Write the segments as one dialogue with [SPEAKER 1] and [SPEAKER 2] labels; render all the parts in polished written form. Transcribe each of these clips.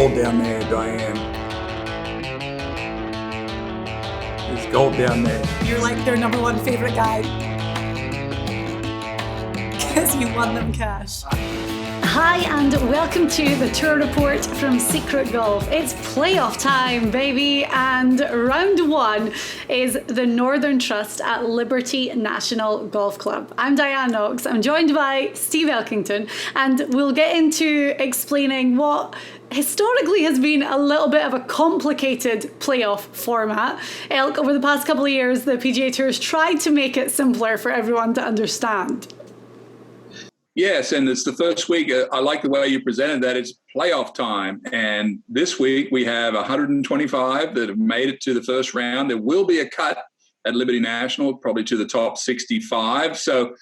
[SPEAKER 1] gold down there, Diane. There's gold down there.
[SPEAKER 2] You're like their number one favorite guy. Because you won them cash. Hi and welcome to the tour report from Secret Golf. It's playoff time, baby, and round one is the Northern Trust at Liberty National Golf Club. I'm Diane Knox. I'm joined by Steve Elkington, and we'll get into explaining what historically has been a little bit of a complicated playoff format. Elk, over the past couple of years, the PGA Tour has tried to make it simpler for everyone to understand.
[SPEAKER 3] Yes, and it's the first week. I like the way you presented that. It's playoff time. And this week we have 125 that have made it to the first round. There will be a cut at Liberty National, probably to the top 65. So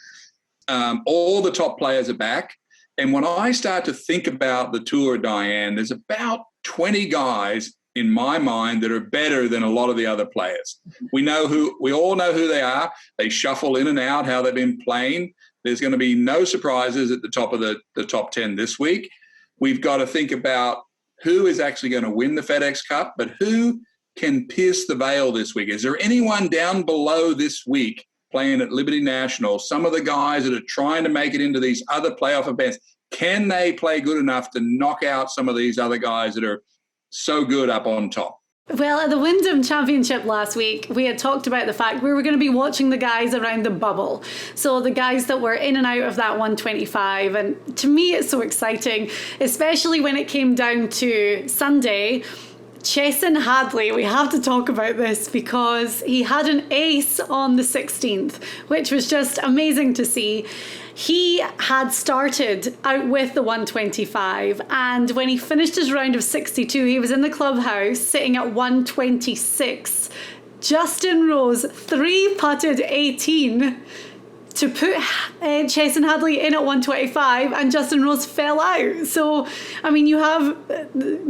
[SPEAKER 3] all the top players are back. And when I start to think about the tour, Diane, there's about 20 guys in my mind that are better than a lot of the other players. We all know who they are. They shuffle in and out, how they've been playing. There's going to be no surprises at the top of the top 10 this week. We've got to think about who is actually going to win the FedExCup, but who can pierce the veil this week? Is there anyone down below this week playing at Liberty National? Some of the guys that are trying to make it into these other playoff events, can they play good enough to knock out some of these other guys that are so good up on top?
[SPEAKER 2] Well, at the Wyndham Championship last week, we had talked about the fact we were going to be watching the guys around the bubble. So the guys that were in and out of that 125. And to me, it's so exciting, especially when it came down to Sunday. Chesson Hadley, we have to talk about this because he had an ace on the 16th, which was just amazing to see. He had started out with the 125, and when he finished his round of 62, he was in the clubhouse sitting at 126. Justin Rose 3-putted 18 to put Chesson Hadley in at 125, and Justin Rose fell out. So, I mean, you have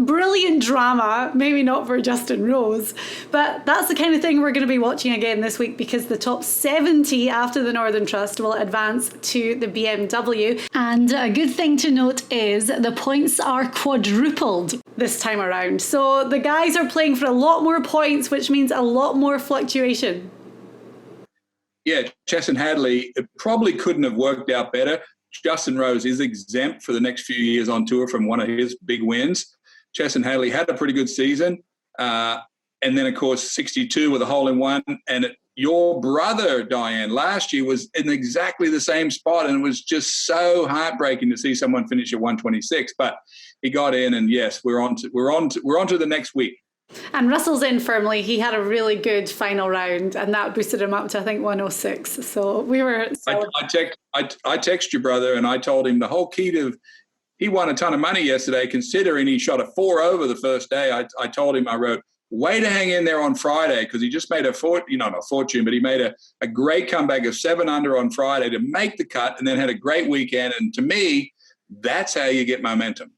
[SPEAKER 2] brilliant drama, maybe not for Justin Rose, but that's the kind of thing we're going to be watching again this week, because the top 70 after the Northern Trust will advance to the BMW. And a good thing to note is the points are quadrupled this time around. So the guys are playing for a lot more points, which means a lot more fluctuation.
[SPEAKER 3] Yeah, Chesson Hadley, it probably couldn't have worked out better. Justin Rose is exempt for the next few years on tour from one of his big wins. Chesson Hadley had a pretty good season. And then, of course, 62 with a hole-in-one. And your brother, Diane, last year was in exactly the same spot, and it was just so heartbreaking to see someone finish at 126. But he got in, and yes, we're on to the next week.
[SPEAKER 2] And Russell's in firmly. He had a really good final round, and that boosted him up to, I think, 106. So we were...
[SPEAKER 3] I text your brother, and I told him the whole key to... He won a ton of money yesterday, considering he shot a 4 over the first day. I told him, I wrote, way to hang in there on Friday, because he just made not a fortune, but he made a great comeback of 7 under on Friday to make the cut, and then had a great weekend. And to me, that's how you get momentum.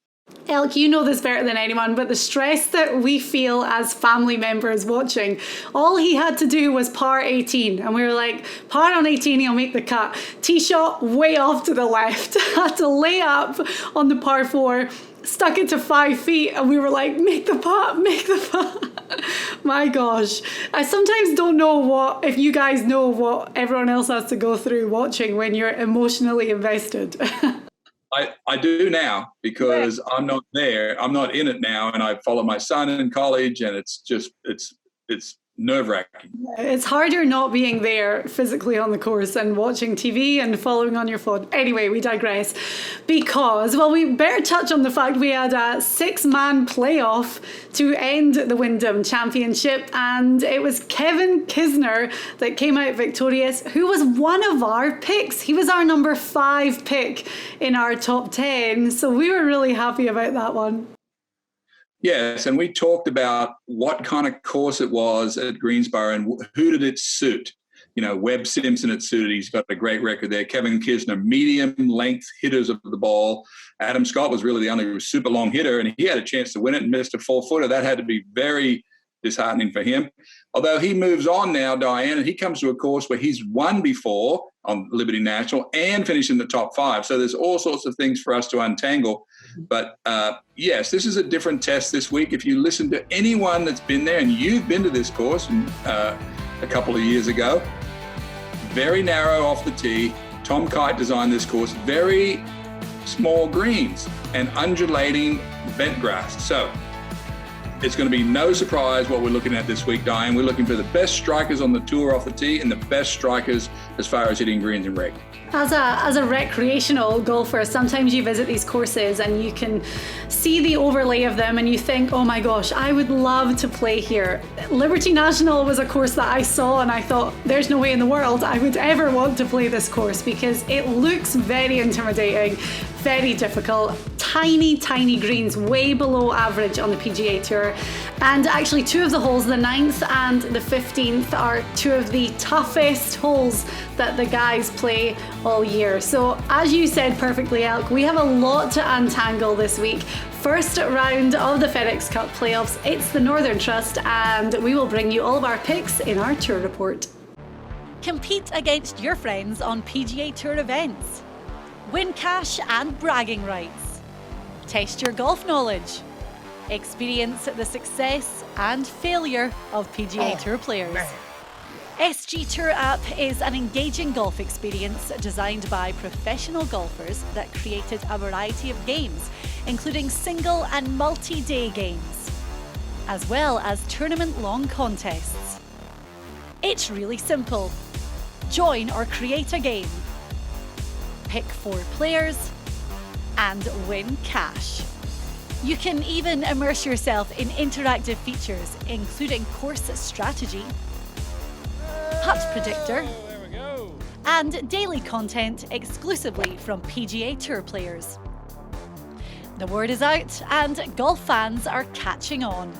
[SPEAKER 2] Elk, you know this better than anyone, but the stress that we feel as family members watching, all he had to do was par 18, and we were like, par on 18, he'll make the cut. Tee shot way off to the left, had to lay up on the par 4, stuck it to 5 feet, and we were like, make the putt, make the putt. My gosh. I sometimes don't know if you guys know what everyone else has to go through watching when you're emotionally invested.
[SPEAKER 3] I do now, because I'm not there. I'm not in it now, and I follow my son in college, and it's nerve-wracking.
[SPEAKER 2] It's harder not being there physically on the course and watching TV and following on your phone. Anyway, we digress, because, well, we better touch on the fact we had a 6-man playoff to end the Wyndham Championship, and it was Kevin Kisner that came out victorious, who was one of our picks. He was our number 5 pick in our top 10, so we were really happy about that one.
[SPEAKER 3] Yes, and we talked about what kind of course it was at Greensboro and who did it suit. You know, Webb Simpson it suited. He's got a great record there. Kevin Kisner, medium-length hitters of the ball. Adam Scott was really the only super long hitter, and he had a chance to win it and missed a 4-footer. That had to be very disheartening for him. Although he moves on now, Diane, and he comes to a course where he's won before on Liberty National and finished in the top 5. So there's all sorts of things for us to untangle. But yes, this is a different test this week. If you listen to anyone that's been there, and you've been to this course a couple of years ago, very narrow off the tee. Tom Kite designed this course, very small greens and undulating bent grass. So it's going to be no surprise what we're looking at this week, Diane. We're looking for the best strikers on the tour off the tee and the best strikers as far as hitting greens and reg.
[SPEAKER 2] As a recreational golfer, sometimes you visit these courses and you can see the overlay of them and you think, oh my gosh, I would love to play here. Liberty National was a course that I saw and I thought, there's no way in the world I would ever want to play this course because it looks very intimidating, very difficult, tiny greens, way below average on the PGA Tour. And actually two of the holes, the 9th and the 15th, are two of the toughest holes that the guys play all year. So as you said perfectly, Elk, we have a lot to untangle this week. First round of the FedExCup playoffs, it's the Northern Trust, and we will bring you all of our picks in our tour report.
[SPEAKER 4] Compete against your friends on PGA Tour events. Win cash and bragging rights. Test your golf knowledge. Experience the success and failure of PGA Tour players. SG Tour app is an engaging golf experience designed by professional golfers that created a variety of games, including single and multi-day games, as well as tournament-long contests. It's really simple. Join or create a game, pick 4 players, and win cash. You can even immerse yourself in interactive features, including course strategy, putt predictor, and daily content exclusively from PGA Tour players. The word is out and golf fans are catching on.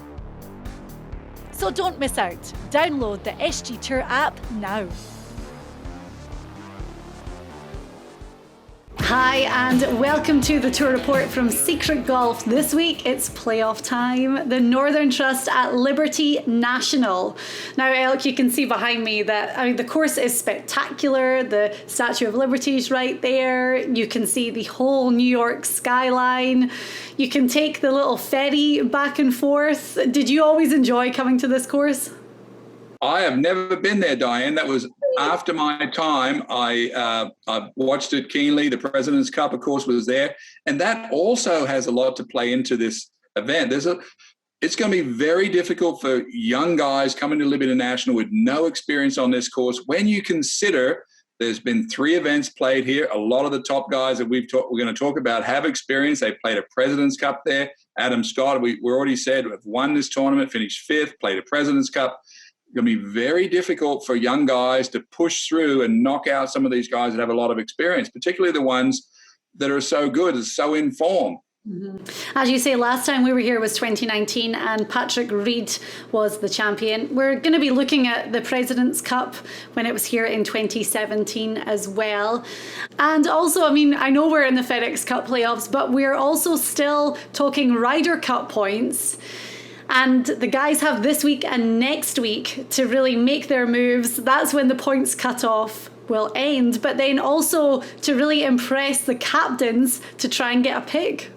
[SPEAKER 4] So don't miss out. Download the SG Tour app now.
[SPEAKER 2] Hi and welcome to the Tour Report from Secret Golf. This week it's playoff time, the Northern Trust at Liberty National. Now Elk, you can see behind me that the course is spectacular. The Statue of Liberty is right there. You can see the whole New York skyline. You can take the little ferry back and forth. Did you always enjoy coming to this course?
[SPEAKER 3] I have never been there, Diane. That was after my time. I watched it keenly. The President's Cup, of course, was there. And that also has a lot to play into this event. It's going to be very difficult for young guys coming to Liberty National with no experience on this course. When you consider there's been 3 events played here, a lot of the top guys that we're going to talk about have experience. They played a President's Cup there. Adam Scott, we already said, have won this tournament, finished 5th, played a President's Cup. Going to be very difficult for young guys to push through and knock out some of these guys that have a lot of experience, particularly the ones that are so good, so in form.
[SPEAKER 2] Mm-hmm. As you say, last time we were here was 2019 and Patrick Reed was the champion. We're going to be looking at the President's Cup when it was here in 2017 as well. And also, I know we're in the FedExCup playoffs, but we're also still talking Ryder Cup points. And the guys have this week and next week to really make their moves. That's when the points cut-off will end. But then also to really impress the captains to try and get a pick.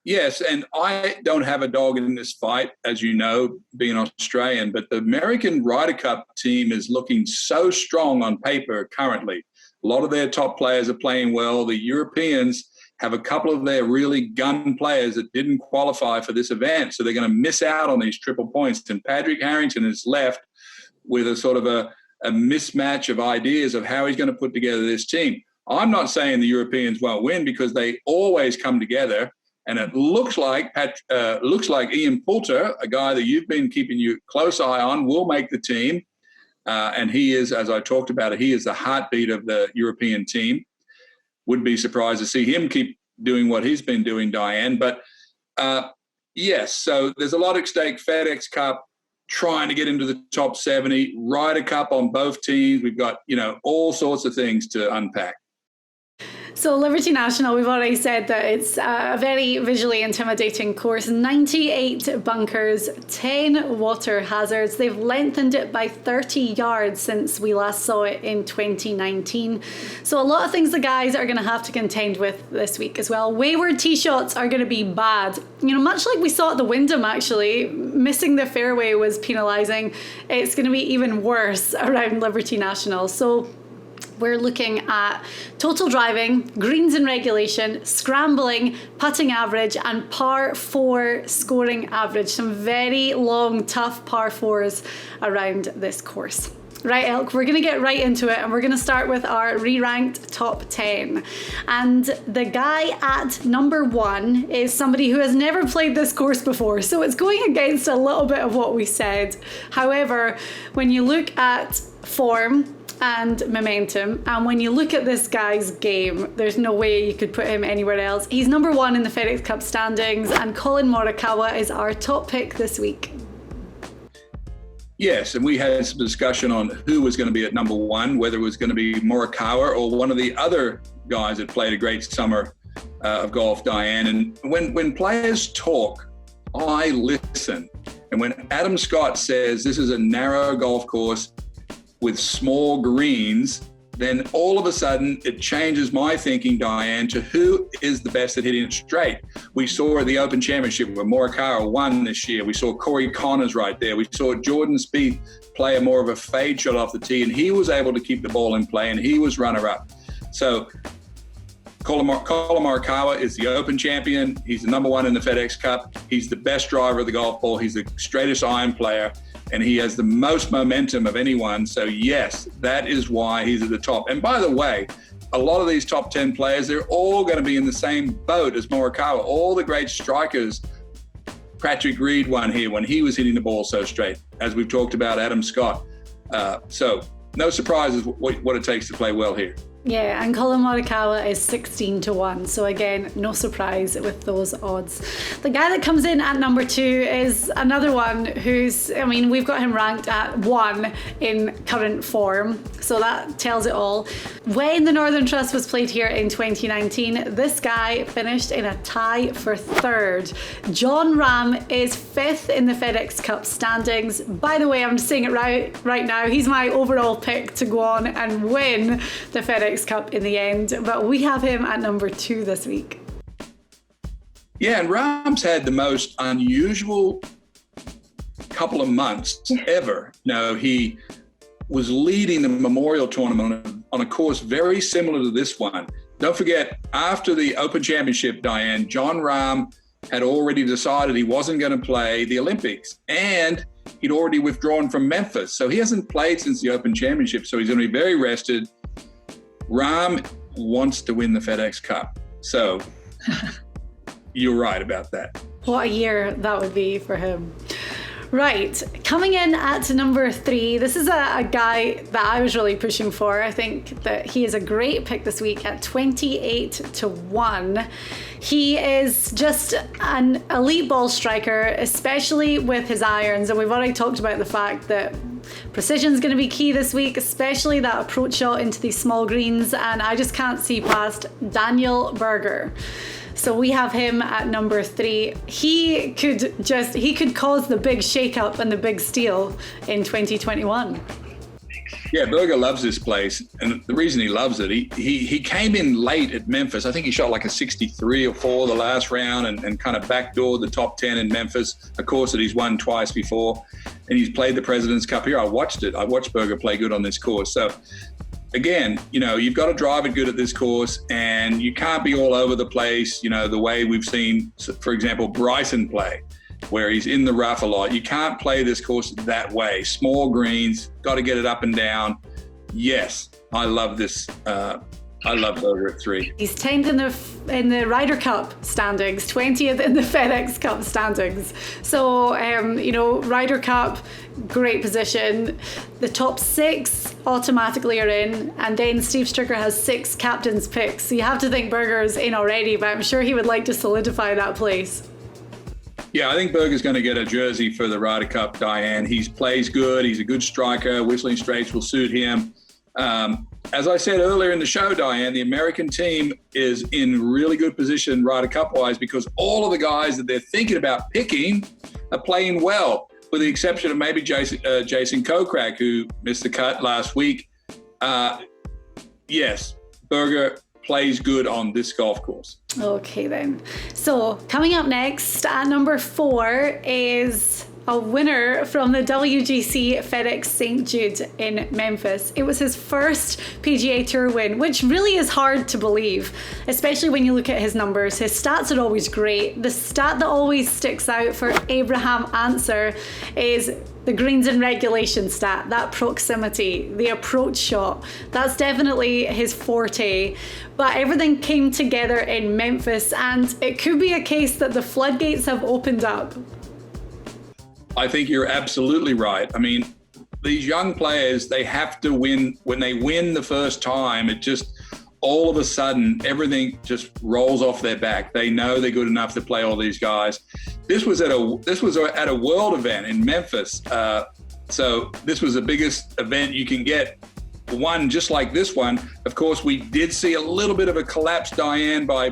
[SPEAKER 3] Yes, and I don't have a dog in this fight, as you know, being Australian. But the American Ryder Cup team is looking so strong on paper currently. A lot of their top players are playing well. The Europeans have a couple of their really gun players that didn't qualify for this event. So they're going to miss out on these triple points. And Patrick Harrington is left with a sort of a mismatch of ideas of how he's going to put together this team. I'm not saying the Europeans won't win because they always come together. And it looks like Ian Poulter, a guy that you've been keeping your close eye on, will make the team. And he is, as I talked about it, he is the heartbeat of the European team. Would be surprised to see him keep doing what he's been doing, Diane. But yes, so there's a lot at stake. FedExCup trying to get into the top 70, Ryder Cup on both teams. We've got, all sorts of things to unpack.
[SPEAKER 2] So Liberty National, we've already said that it's a very visually intimidating course. 98 bunkers, 10 water hazards. They've lengthened it by 30 yards since we last saw it in 2019. So a lot of things the guys are going to have to contend with this week as well. Wayward tee shots are going to be bad. You know, much like we saw at the Wyndham, actually, missing the fairway was penalising. It's going to be even worse around Liberty National. So we're looking at total driving, greens in regulation, scrambling, putting average, and par 4 scoring average. Some very long, tough par 4s around this course. Right, Elk, we're going to get right into it, and we're going to start with our re-ranked top 10. And the guy at number 1 is somebody who has never played this course before, so it's going against a little bit of what we said. However, when you look at form and momentum, and when you look at this guy's game, there's no way you could put him anywhere else. He's number 1 in the FedExCup standings, and Colin Morikawa is our top pick this week.
[SPEAKER 3] Yes, and we had some discussion on who was going to be at number 1, whether it was going to be Morikawa or one of the other guys that played a great summer of golf, Diane. And when players talk, I listen. And when Adam Scott says this is a narrow golf course with small greens, then all of a sudden it changes my thinking, Diane, to who is the best at hitting it straight. We saw at the Open Championship where Morikawa won this year. We saw Corey Connors right there. We saw Jordan Spieth play a more of a fade shot off the tee, and he was able to keep the ball in play, and he was runner-up. So Colin Morikawa is the Open champion. He's the number 1 in the FedExCup. He's the best driver of the golf ball. He's the straightest iron player, and he has the most momentum of anyone. So yes, that is why he's at the top. And by the way, a lot of these top 10 players, they're all going to be in the same boat as Morikawa. All the great strikers. Patrick Reed won here when he was hitting the ball so straight, as we've talked about Adam Scott. So no surprises what it takes to play well here.
[SPEAKER 2] Yeah, and Colin Morikawa is 16-1. So again, no surprise with those odds. The guy that comes in at number 2 is another one who's, I mean, we've got him ranked at 1 in current form. So that tells it all. When the Northern Trust was played here in 2019, this guy finished in a tie for 3rd. Jon Rahm is 5th in the FedExCup standings. By the way, I'm just saying it right now, he's my overall pick to go on and win the FedEx Cup in the end, but we have him at number 2 this week.
[SPEAKER 3] Yeah, and Rahm's had the most unusual couple of months ever. No, he was leading the Memorial Tournament on a course very similar to this one. Don't forget, after the Open Championship, Diane, Jon Rahm had already decided he wasn't going to play the Olympics, and he'd already withdrawn from Memphis. So he hasn't played since the Open Championship, so he's going to be very rested. Rahm wants to win the FedEx Cup. So you're right about that.
[SPEAKER 2] What a year that would be for him. Right, coming in at number 3, this is a guy that I was really pushing for. I think that he is a great pick this week at 28-1. He is just an elite ball striker, especially with his irons. And we've already talked about the fact that precision is going to be key this week, especially that approach shot into these small greens. And I just can't see past Daniel Berger. So we have him at number 3. He could cause the big shake-up and the big steal in 2021.
[SPEAKER 3] Yeah, Berger loves this place, and the reason he loves it, he came in late at Memphis. I think he shot like a 63 or 4 the last round, and kind of backdoored the top 10 in Memphis, a course that he's won twice before, and he's played the President's Cup here. I watched Berger play good on this course. So again, you know, you've got to drive it good at this course, and you can't be all over the place, you know, the way we've seen, for example, Bryson play, where he's in the rough a lot. You can't play this course that way. Small greens, got to get it up and down. Yes, I love this. I love Berger at 3.
[SPEAKER 2] He's 10th in the Ryder Cup standings, 20th in the FedEx Cup standings. So, you know, Ryder Cup, great position. The top 6 automatically are in, and then Steve Stricker has 6 captain's picks. So you have to think Berger's in already, but I'm sure he would like to solidify that place.
[SPEAKER 3] Yeah, I think Berger's going to get a jersey for the Ryder Cup, Diane. He plays good. He's a good striker. Whistling Straits will suit him. as I said earlier in the show, Diane, the American team is in really good position Ryder Cup-wise because all of the guys that they're thinking about picking are playing well, with the exception of maybe Jason Kokrak, who missed the cut last week. Yes, Berger plays good on this golf course.
[SPEAKER 2] Okay then. So coming up next at number 4 is a winner from the WGC FedEx St. Jude in Memphis. It was his first PGA Tour win, which really is hard to believe, especially when you look at his numbers. His stats are always great. The stat that always sticks out for Abraham Answer is the greens and regulation stat, that proximity, the approach shot. That's definitely his forte. But everything came together in Memphis, and it could be a case that the floodgates have opened up.
[SPEAKER 3] I think you're absolutely right. I mean, these young players, they have to win. When they win the first time, it just, all of a sudden, everything just rolls off their back. They know they're good enough to play all these guys. This was at a world event in Memphis. So this was the biggest event you can get. One just like this one. Of course, we did see a little bit of a collapse, Diane, by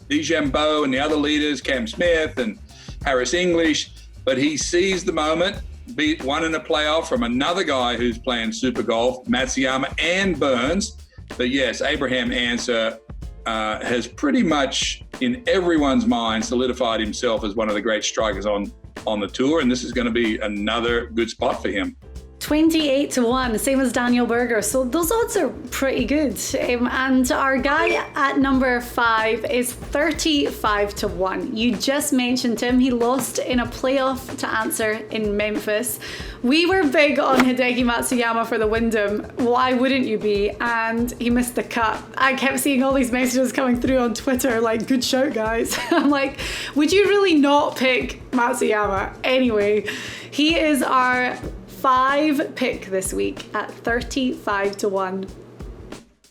[SPEAKER 3] DeChambeau and the other leaders, Cam Smith and Harris English. But he seized the moment, beat one in a playoff from another guy who's playing super golf, Matsuyama and Burns. But yes, Abraham Answer has pretty much, in everyone's mind, solidified himself as one of the great strikers on the tour. And this is going to be another good spot for him.
[SPEAKER 2] 28-1, same as Daniel Berger. So those odds are pretty good. And our guy at number 5 is 35-1. You just mentioned him. He lost in a playoff to Answer in Memphis. We were big on Hideki Matsuyama for the Wyndham. Why wouldn't you be? And he missed the cut. I kept seeing all these messages coming through on Twitter like, good shout, guys. I'm like, would you really not pick Matsuyama? Anyway, he is our 5 pick this week at 35-1.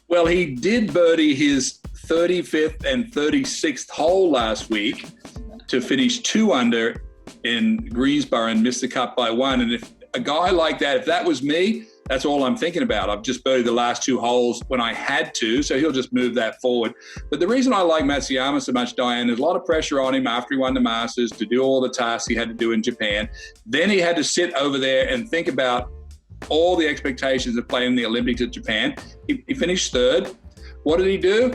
[SPEAKER 3] Well, he did birdie his 35th and 36th hole last week to finish 2 under in Greensboro and missed the cut by 1. And if a guy like that, if that was me, that's all I'm thinking about. I've just birdied the last 2 holes when I had to, so he'll just move that forward. But the reason I like Matsuyama so much, Diane, there's a lot of pressure on him after he won the Masters to do all the tasks he had to do in Japan. Then he had to sit over there and think about all the expectations of playing the Olympics at Japan. He finished 3rd. What did he do?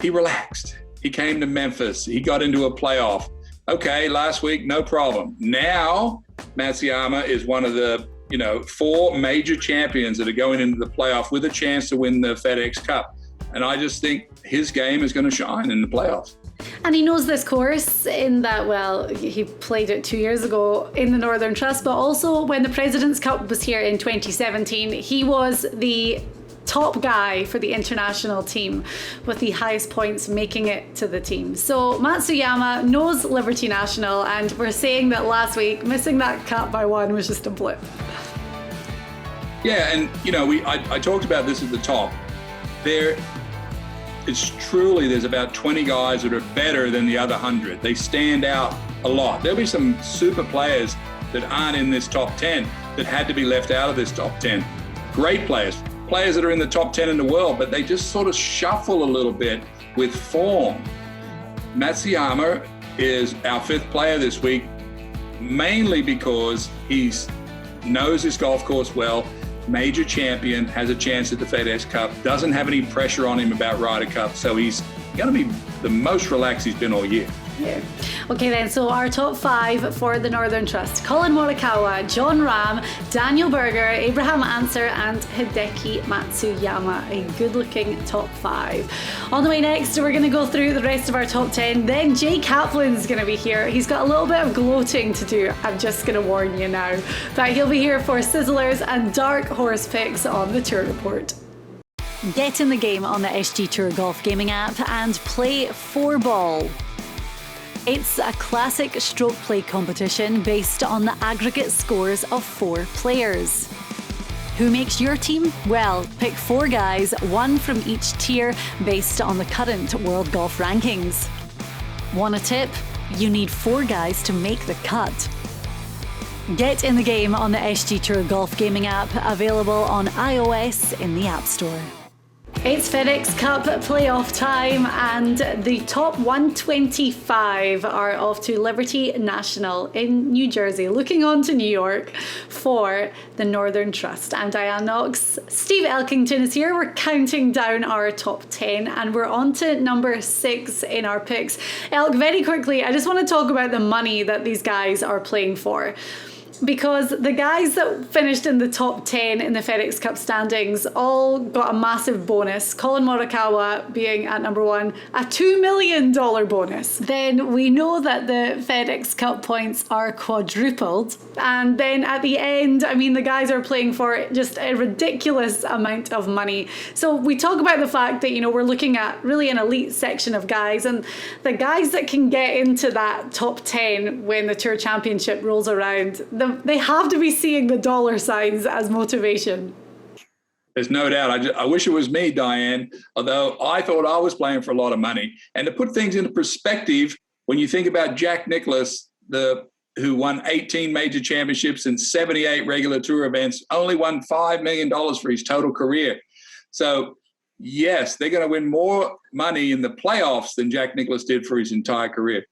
[SPEAKER 3] He relaxed. He came to Memphis. He got into a playoff. Okay, last week, no problem. Now, Matsuyama is one of the 4 major champions that are going into the playoff with a chance to win the FedEx Cup. And I just think his game is going to shine in the playoffs.
[SPEAKER 2] And he knows this course in that, well, he played it 2 years ago in the Northern Trust, but also when the President's Cup was here in 2017, he was the top guy for the international team with the highest points making it to the team. So Matsuyama knows Liberty National, and we're saying that last week missing that cut by 1 was just a blip.
[SPEAKER 3] Yeah, and I talked about this at the top. There's about 20 guys that are better than the other 100. They stand out a lot. There'll be some super players that aren't in this top 10 that had to be left out of this top 10. Great players that are in the top 10 in the world, but they just sort of shuffle a little bit with form. Matsuyama is our 5th player this week, mainly because he knows this golf course well, major champion, has a chance at the FedEx Cup, doesn't have any pressure on him about Ryder Cup, so he's going to be the most relaxed he's been all year.
[SPEAKER 2] Yeah. Okay then, so our top 5 for the Northern Trust: Colin Morikawa, John Rahm, Daniel Berger, Abraham Answer and Hideki Matsuyama. A good looking top 5. On the way next, we're going to go through the rest of our top 10. Then Jay Kaplan's going to be here. He's got a little bit of gloating to do, I'm just going to warn you now. But he'll be here for sizzlers and dark horse picks on the Tour Report.
[SPEAKER 4] Get in the game on the SG Tour Golf Gaming app and play 4-ball. It's a classic stroke play competition based on the aggregate scores of 4 players. Who makes your team? Well, pick 4 guys, 1 from each tier based on the current world golf rankings. Want a tip? You need 4 guys to make the cut. Get in the game on the SG Tour Golf Gaming app, available on iOS in the App Store.
[SPEAKER 2] It's FedEx Cup playoff time, and the top 125 are off to Liberty National in New Jersey, looking on to New York for the Northern Trust. I'm Diane Knox. Steve Elkington is here. We're counting down our top 10, and we're on to number 6 in our picks. Elk, very quickly, I just want to talk about the money that these guys are playing for. Because the guys that finished in the top 10 in the FedEx Cup standings all got a massive bonus. Colin Morikawa being at number 1, a $2 million bonus. Then we know that the FedEx Cup points are quadrupled. And then at the end, I mean, the guys are playing for just a ridiculous amount of money. So we talk about the fact that, you know, we're looking at really an elite section of guys. And the guys that can get into that top 10 when the Tour Championship rolls around, they have to be seeing the dollar signs as motivation.
[SPEAKER 3] There's no doubt. I wish it was me, Diane, although I thought I was playing for a lot of money. And to put things into perspective, when you think about Jack Nicklaus, who won 18 major championships and 78 regular tour events, only won $5 million for his total career. So, yes, they're going to win more money in the playoffs than Jack Nicklaus did for his entire career.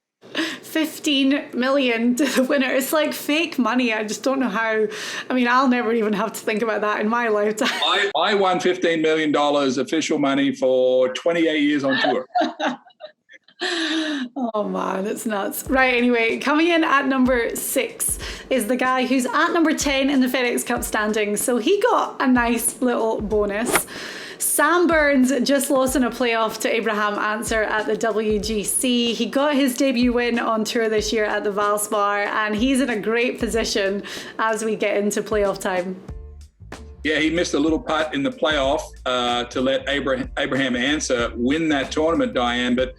[SPEAKER 2] 15 million to the winner. It's like fake money. I just don't know how. I mean, I'll never even have to think about that in my lifetime.
[SPEAKER 3] I won $15 million official money for 28 years on tour.
[SPEAKER 2] Oh man, it's nuts. Right, anyway, coming in at number 6 is the guy who's at number 10 in the FedEx Cup standings. So he got a nice little bonus. Sam Burns just lost in a playoff to Abraham Answer at the WGC. He got his debut win on tour this year at the Valspar, and he's in a great position as we get into playoff time.
[SPEAKER 3] Yeah, he missed a little putt in the playoff to let Abraham Answer win that tournament, Diane. But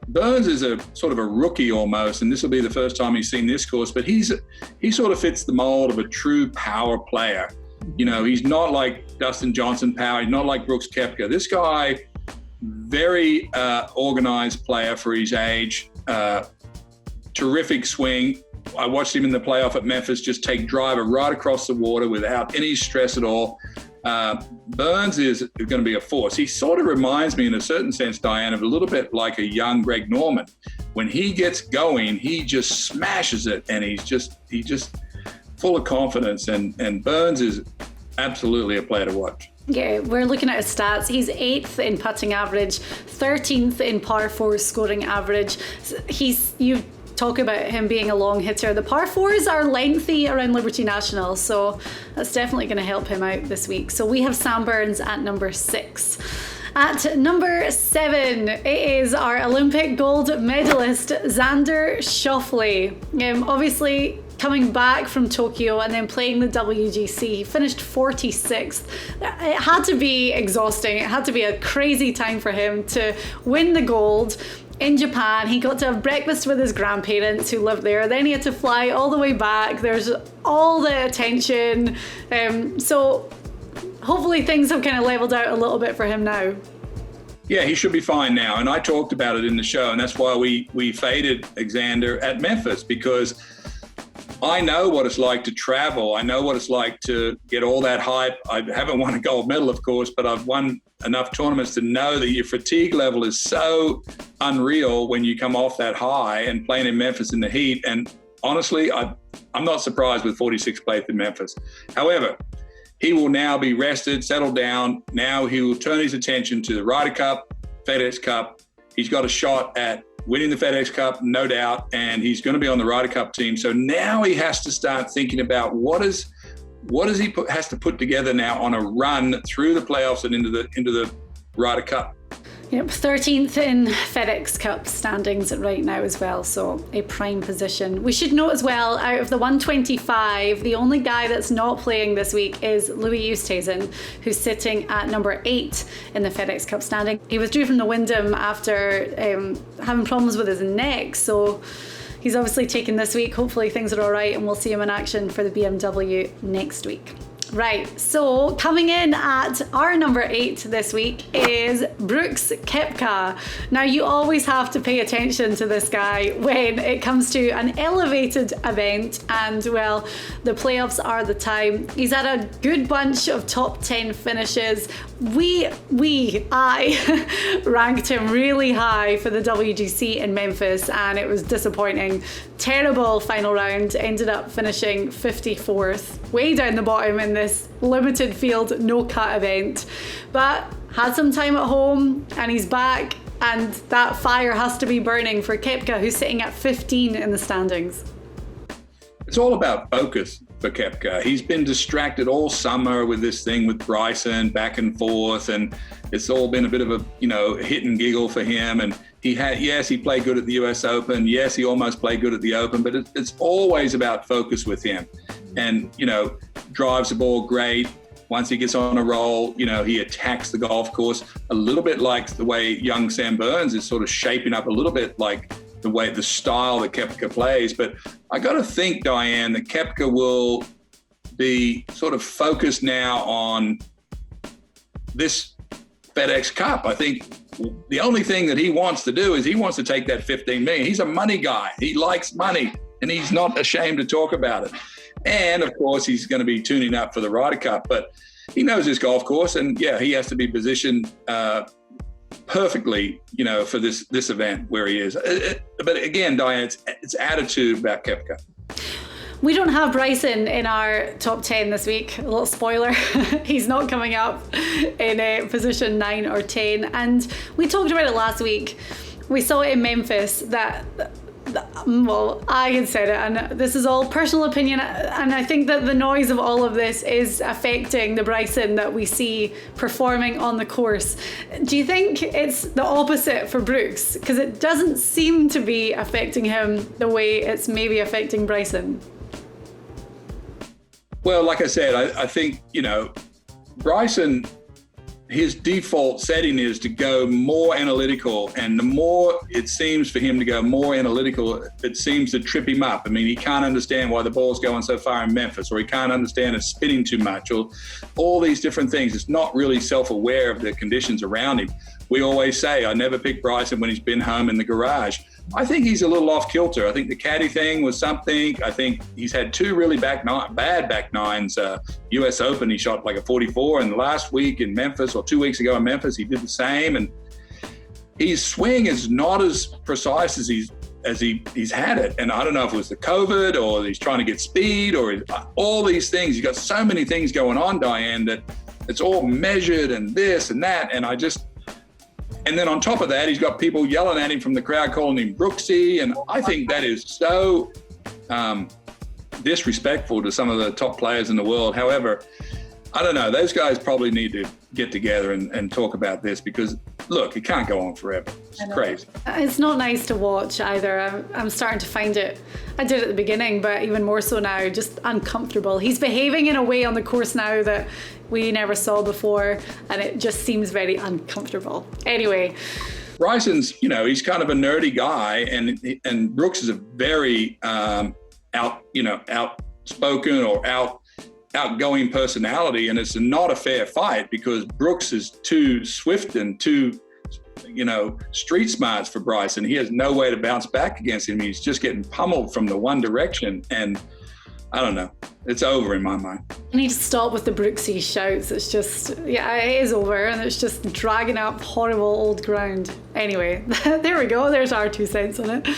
[SPEAKER 3] Burns is a sort of a rookie almost, and this will be the first time he's seen this course. But he sort of fits the mold of a true power player. You know, he's not like Dustin Johnson power. He's not like Brooks Koepka. This guy, very organized player for his age. Terrific swing. I watched him in the playoff at Memphis just take driver right across the water without any stress at all. Burns is going to be a force. He sort of reminds me in a certain sense, Diane, of a little bit like a young Greg Norman. When he gets going, he just smashes it, and he's just full of confidence, and Burns is absolutely a player to watch.
[SPEAKER 2] Yeah, we're looking at his stats. He's 8th in putting average, 13th in par 4 scoring average. You talk about him being a long hitter. The par 4s are lengthy around Liberty National, so that's definitely going to help him out this week. So we have Sam Burns at number 6. At number 7, it is our Olympic gold medalist, Xander Schauffele. Obviously, coming back from Tokyo and then playing the WGC, he finished 46th. It had to be exhausting. It had to be a crazy time for him to win the gold in Japan. He got to have breakfast with his grandparents who lived there. Then he had to fly all the way back. There's all the attention. So hopefully things have kind of leveled out a little bit for him now.
[SPEAKER 3] Yeah, he should be fine now. And I talked about it in the show, and that's why we faded Xander at Memphis, because I know what it's like to travel. I know what it's like to get all that hype. I haven't won a gold medal, of course, but I've won enough tournaments to know that your fatigue level is so unreal when you come off that high and playing in Memphis in the heat. And honestly, I'm not surprised with 46th place in Memphis. However, he will now be rested, settled down. Now he will turn his attention to the Ryder Cup, FedEx Cup. He's got a shot at winning the FedEx Cup, no doubt, and he's going to be on the Ryder Cup team. So now he has to start thinking about what has to put together now on a run through the playoffs and into the Ryder Cup.
[SPEAKER 2] Yep, 13th in FedEx Cup standings right now as well, so a prime position. We should note as well, out of the 125, the only guy that's not playing this week is Louis Oosthuizen, who's sitting at number 8 in the FedEx Cup standing. He withdrew from the Wyndham after having problems with his neck, so he's obviously taken this week. Hopefully things are all right and we'll see him in action for the BMW next week. Right, so coming in at our number 8 this week is Brooks Koepka. Now, you always have to pay attention to this guy when it comes to an elevated event, and well, the playoffs are the time. He's had a good bunch of top 10 finishes. I ranked him really high for the WGC in Memphis, and it was disappointing. Terrible final round, ended up finishing 54th, way down the bottom in this limited field no cut event, but had some time at home and he's back, and that fire has to be burning for Koepka, who's sitting at 15 in the standings.
[SPEAKER 3] It's all about focus for Koepka. He's been distracted all summer with this thing with Bryson back and forth, and it's all been a bit of a, hit and giggle for him. And he played good at the US Open. Yes, he almost played good at the Open, but it's always about focus with him. And, drives the ball great. Once he gets on a roll, he attacks the golf course a little bit like the way young Sam Burns is sort of shaping up a little bit like the style that Koepka plays. But I got to think, Diane, that Koepka will be sort of focused now on this FedExCup. I think the only thing that he wants to do is he wants to take that 15 million. He's a money guy. He likes money, and he's not ashamed to talk about it. And of course, he's going to be tuning up for the Ryder Cup, but he knows his golf course, and he has to be positioned perfectly, for this event where he is. But again, Diane, it's attitude about Koepka.
[SPEAKER 2] We don't have Bryson in our top 10 this week. A little spoiler, he's not coming up in position 9 or 10. And we talked about it last week. We saw it in Memphis that, I had said it, and this is all personal opinion, and I think that the noise of all of this is affecting the Bryson that we see performing on the course. Do you think it's the opposite for Brooks? Because it doesn't seem to be affecting him the way it's maybe affecting Bryson.
[SPEAKER 3] Well, like I said, I think, Bryson, his default setting is to go more analytical, and the more it seems for him to go more analytical, it seems to trip him up. I mean, he can't understand why the ball's going so far in Memphis, or he can't understand it's spinning too much, or all these different things. It's not really self-aware of the conditions around him. We always say, I never pick Bryson when he's been home in the garage. I think he's a little off kilter. I think the caddy thing was something. I think he's had 2 really bad back nines. US Open, he shot like a 44, and last week in Memphis, or 2 weeks ago in Memphis, he did the same. And his swing is not as precise as he's had it. And I don't know if it was the COVID, or he's trying to get speed, or all these things. You've got so many things going on, Diane, that it's all measured and this and that. And then on top of that, he's got people yelling at him from the crowd, calling him Brooksy. And I think that is so disrespectful to some of the top players in the world. However, I don't know. Those guys probably need to get together and talk about this, because, look, it can't go on forever. It's crazy.
[SPEAKER 2] It's not nice to watch either. I'm starting to find it. I did at the beginning, but even more so now, just uncomfortable. He's behaving in a way on the course now that we never saw before, and it just seems very uncomfortable. Anyway,
[SPEAKER 3] Bryson's, he's kind of a nerdy guy, and Brooks is a very outspoken or outgoing personality, and it's not a fair fight because Brooks is too swift and too, street smarts for Bryson. He has no way to bounce back against him. He's just getting pummeled from the one direction, and I don't know. It's over in my mind.
[SPEAKER 2] I need to stop with the Brooksy shouts. It's just, it is over, and it's just dragging up horrible old ground. Anyway, there we go. There's our 2 cents on it.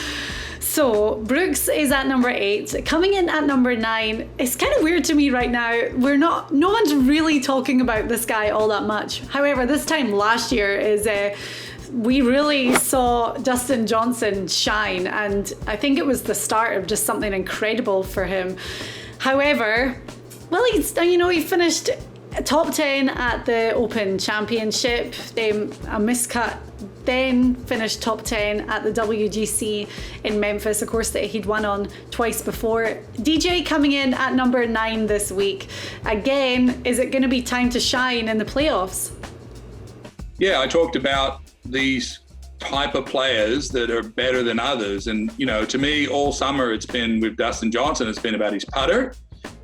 [SPEAKER 2] So Brooks is at number 8. Coming in at number 9, it's kind of weird to me right now. No one's really talking about this guy all that much. However, this time last year we really saw Dustin Johnson shine, and I think it was the start of just something incredible for him. However, he finished top 10 at the Open Championship, a miscut, then finished top 10 at the WGC in Memphis, a course that he'd won on twice before. DJ coming in at number 9 this week. Again, is it going to be time to shine in the playoffs?
[SPEAKER 3] Yeah, I talked about these type of players that are better than others. And, to me, all summer it's been with Dustin Johnson, it's been about his putter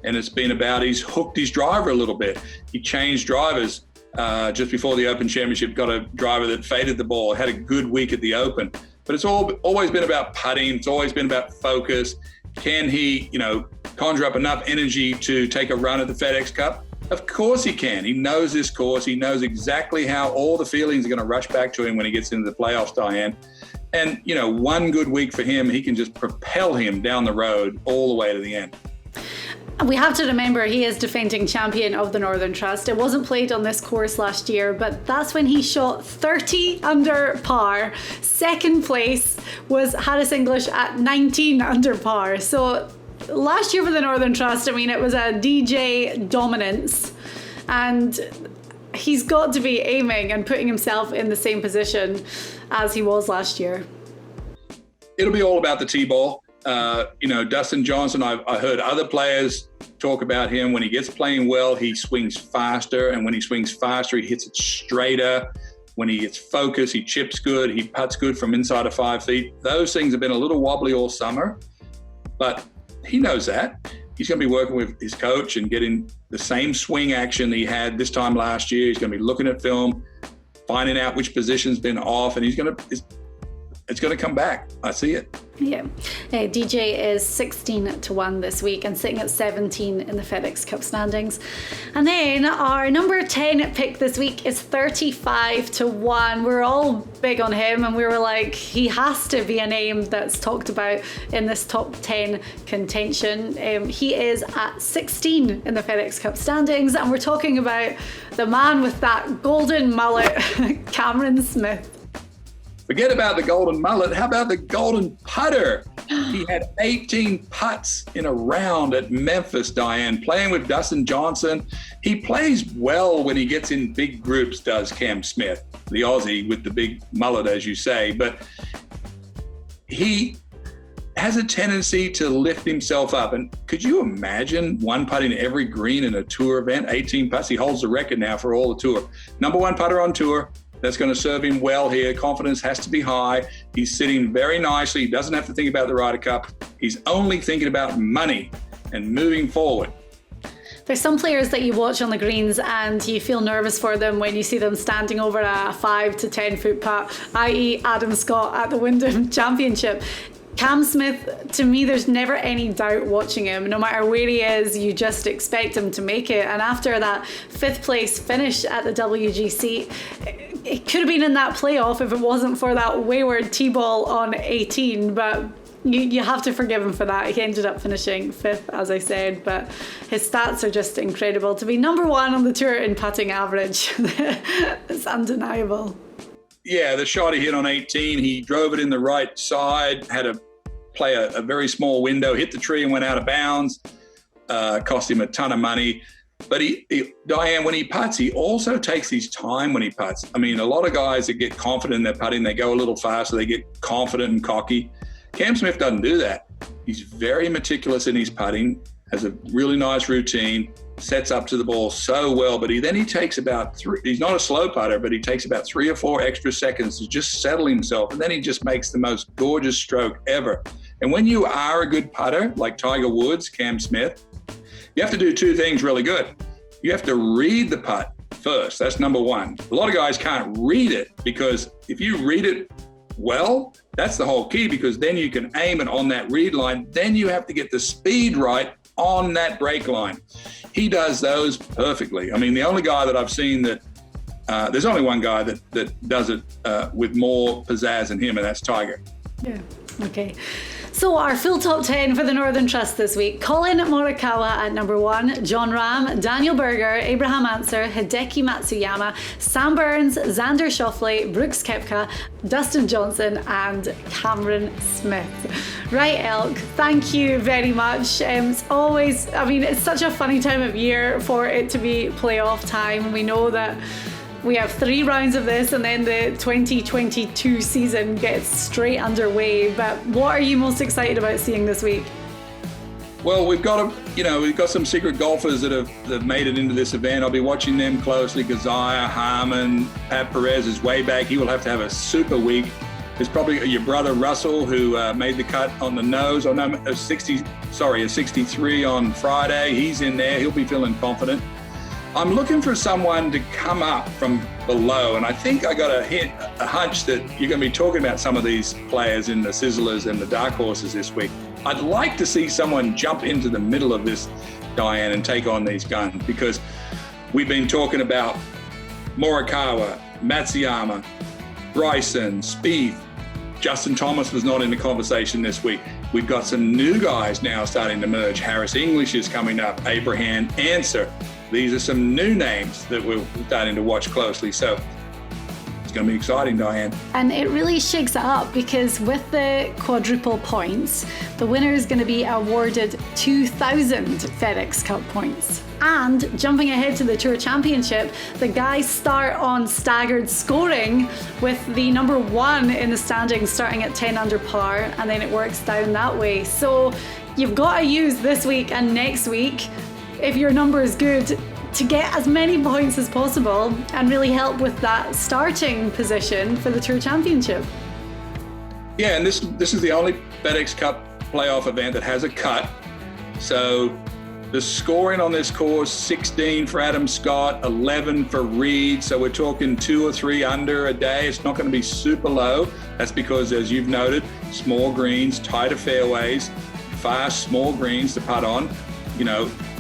[SPEAKER 3] And it's been about he's hooked his driver a little bit. He changed drivers just before the Open Championship, got a driver that faded the ball, had a good week at the Open. But it's always been about putting. It's always been about focus. Can he, conjure up enough energy to take a run at the FedExCup? Of course he can. He knows this course. He knows exactly how all the feelings are going to rush back to him when he gets into the playoffs, Diane. And, one good week for him, he can just propel him down the road all the way to the end.
[SPEAKER 2] We have to remember he is defending champion of the Northern Trust. It wasn't played on this course last year, but that's when he shot 30 under par. Second place was Harris English at 19 under par. So last year for the Northern Trust, it was a DJ dominance. And he's got to be aiming and putting himself in the same position as he was last year.
[SPEAKER 3] It'll be all about the T-ball. Dustin Johnson, I heard other players talk about him. When he gets playing well, he swings faster. And when he swings faster, he hits it straighter. When he gets focused, he chips good. He putts good from inside of 5 feet. Those things have been a little wobbly all summer, but he knows that. He's going to be working with his coach and getting the same swing action that he had this time last year. He's going to be looking at film, finding out which position's been off, and it's going to come back. I see it.
[SPEAKER 2] Yeah. DJ is 16-1 this week and sitting at 17 in the FedExCup standings. And then our number 10 pick this week is 35-1. We're all big on him and we were like, he has to be a name that's talked about in this top 10 contention. He is at 16 in the FedExCup standings, and we're talking about the man with that golden mullet, Cameron Smith.
[SPEAKER 3] Forget about the golden mullet. How about the golden putter? He had 18 putts in a round at Memphis, Diane, playing with Dustin Johnson. He plays well when he gets in big groups, does Cam Smith, the Aussie with the big mullet, as you say. But he has a tendency to lift himself up. And could you imagine one putting every green in a tour event, 18 putts? He holds the record now for all the tour. Number one putter on tour. That's going to serve him well here. Confidence has to be high. He's sitting very nicely. He doesn't have to think about the Ryder Cup. He's only thinking about money and moving forward.
[SPEAKER 2] There's some players that you watch on the greens and you feel nervous for them when you see them standing over a 5 to 10 foot putt, i.e. Adam Scott at the Wyndham Championship. Cam Smith, to me, there's never any doubt watching him. No matter where he is, you just expect him to make it. And after that 5th place finish at the WGC, it could have been in that playoff if it wasn't for that wayward tee-ball on 18. But you have to forgive him for that. He ended up finishing 5th, as I said. But his stats are just incredible. To be number 1 on the tour in putting average, it's undeniable.
[SPEAKER 3] Yeah, the shot he hit on 18, he drove it in the right side, had to play a very small window, hit the tree and went out of bounds, cost him a ton of money. But Diane, when he putts, he also takes his time when he putts. A lot of guys that get confident in their putting, they go a little faster, they get confident and cocky. Cam Smith doesn't do that. He's very meticulous in his putting, has a really nice routine, sets up to the ball so well, but he takes about he's not a slow putter, but he takes about 3 or 4 extra seconds to just settle himself, and then he just makes the most gorgeous stroke ever. And when you are a good putter, like Tiger Woods, Cam Smith, you have to do 2 things really good. You have to read the putt first. That's number 1. A lot of guys can't read it, because if you read it well, that's the whole key, because then you can aim it on that read line. Then you have to get the speed right on that break line. He does those perfectly. The only guy that I've seen that, there's only one guy that does it with more pizzazz than him, and that's Tiger.
[SPEAKER 2] Yeah, okay. So our full top 10 for the Northern Trust this week: Colin Morikawa at number 1, John Rahm, Daniel Berger, Abraham Ancer, Hideki Matsuyama, Sam Burns, Xander Schauffele, Brooks Koepka, Dustin Johnson and Cameron Smith. Right, Elk, thank you very much. It's always, it's such a funny time of year for it to be playoff time. We know that we have 3 rounds of this and then the 2022 season gets straight underway. But what are you most excited about seeing this week?
[SPEAKER 3] Well, we've got some secret golfers that have made it into this event. I'll be watching them closely. Gazaya, Harmon, Pat Perez is way back. He will have to have a super week. There's probably your brother Russell, who made the cut on the nose. A 63 on Friday. He's in there. He'll be feeling confident. I'm looking for someone to come up from below, and I think I got a hunch that you're going to be talking about some of these players in the Sizzlers and the Dark Horses this week. I'd like to see someone jump into the middle of this, Diane, and take on these guns, because we've been talking about Morikawa, Matsuyama, Bryson, Spieth. Justin Thomas was not in the conversation this week. We've got some new guys now starting to emerge. Harris English is coming up, Abraham Answer. These are some new names that we're starting to watch closely. So it's going to be exciting, Diane.
[SPEAKER 2] And it really shakes it up, because with the quadruple points, the winner is going to be awarded 2,000 FedExCup points. And jumping ahead to the Tour Championship, the guys start on staggered scoring, with the number one in the standings starting at 10 under par, and then it works down that way. So you've got to use this week and next week, if your number is good, to get as many points as possible and really help with that starting position for the Tour Championship.
[SPEAKER 3] Yeah, and this is the only FedExCup playoff event that has a cut. So the scoring on this course, 16 for Adam Scott, 11 for Reed. So we're talking 2 or 3 under a day. It's not going to be super low. That's because, as you've noted, small greens, tighter fairways, fast, small greens to putt on,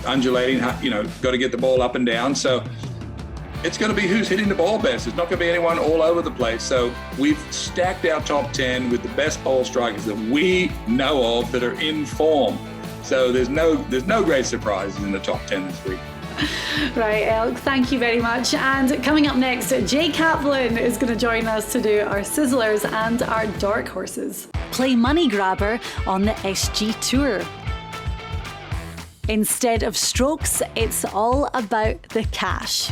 [SPEAKER 3] undulating, got to get the ball up and down. So it's going to be who's hitting the ball best. It's not going to be anyone all over the place. So we've stacked our top 10 with the best ball strikers that we know of that are in form. So there's no great surprises in the top 10 this week.
[SPEAKER 2] Right, Elk, thank you very much. And coming up next, Jay Kaplan is going to join us to do our Sizzlers and our Dark Horses.
[SPEAKER 4] Play Money Grabber on the SG Tour. Instead of strokes, it's all about the cash.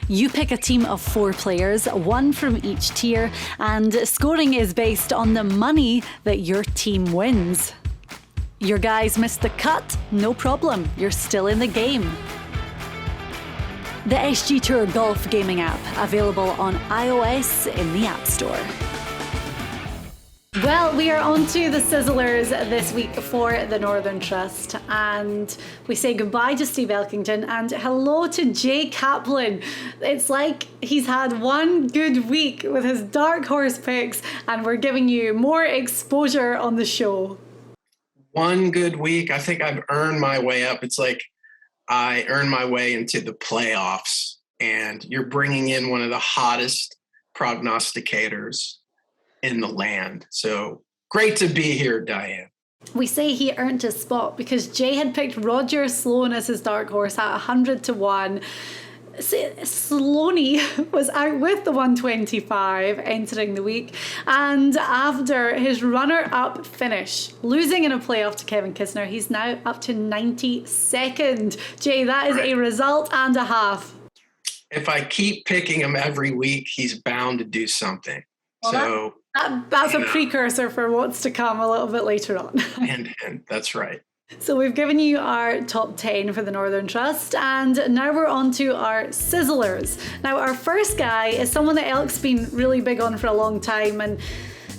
[SPEAKER 4] You pick a team of 4 players, 1 from each tier, and scoring is based on the money that your team wins. Your guys missed the cut? No problem, you're still in the game. The SG Tour Golf Gaming app, available on iOS in the App Store.
[SPEAKER 2] Well, we are on to the Sizzlers this week for the Northern Trust, and we say goodbye to Steve Elkington and hello to Jay Kaplan. It's like he's had one good week with his dark horse picks, and we're giving you more exposure on the show.
[SPEAKER 5] One good week. I think I've earned my way up. It's like I earned my way into the playoffs, and you're bringing in one of the hottest prognosticators in the land. So great to be here, Diane.
[SPEAKER 2] We say he earned his spot because Jay had picked Roger Sloan as his dark horse at 100-1. Sloaney was out with the 125 entering the week, and after his runner-up finish, losing in a playoff to Kevin Kisner, he's now up to 92nd. Jay, that is a result and a half.
[SPEAKER 5] If I keep picking him every week, he's bound to do something. Well,
[SPEAKER 2] that's a precursor for what's to come a little bit later on.
[SPEAKER 5] and that's right.
[SPEAKER 2] So we've given you our top 10 for the Northern Trust, and now we're on to our Sizzlers. Now, our first guy is someone that Elk's been really big on for a long time, and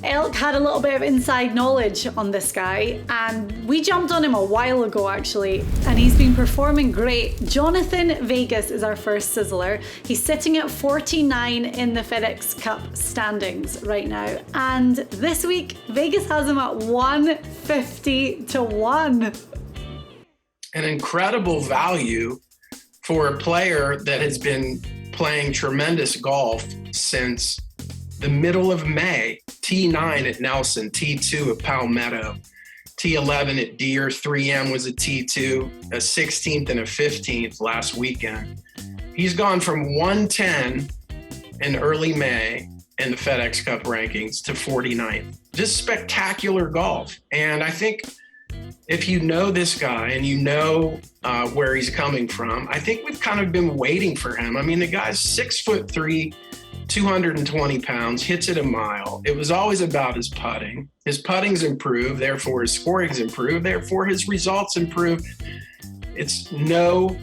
[SPEAKER 2] Elk had a little bit of inside knowledge on this guy, and we jumped on him a while ago actually, and he's been performing great. Jonathan Vegas is our first Sizzler. He's sitting at 49 in the FedExCup standings right now, and this week Vegas has him at 150-1.
[SPEAKER 5] An incredible value for a player that has been playing tremendous golf since the middle of May. T9 at Nelson, T2 at Palmetto, T11 at Deere, 3M was a T2, a 16th and a 15th last weekend. He's gone from 110 in early May in the FedExCup rankings to 49th. Just spectacular golf. And I think if you know this guy and you know where he's coming from, I think we've kind of been waiting for him. I mean, the guy's 6'3", 220 pounds, hits it a mile. It was always about his putting. His putting's improved, therefore his scoring's improved, therefore his results improved. It's no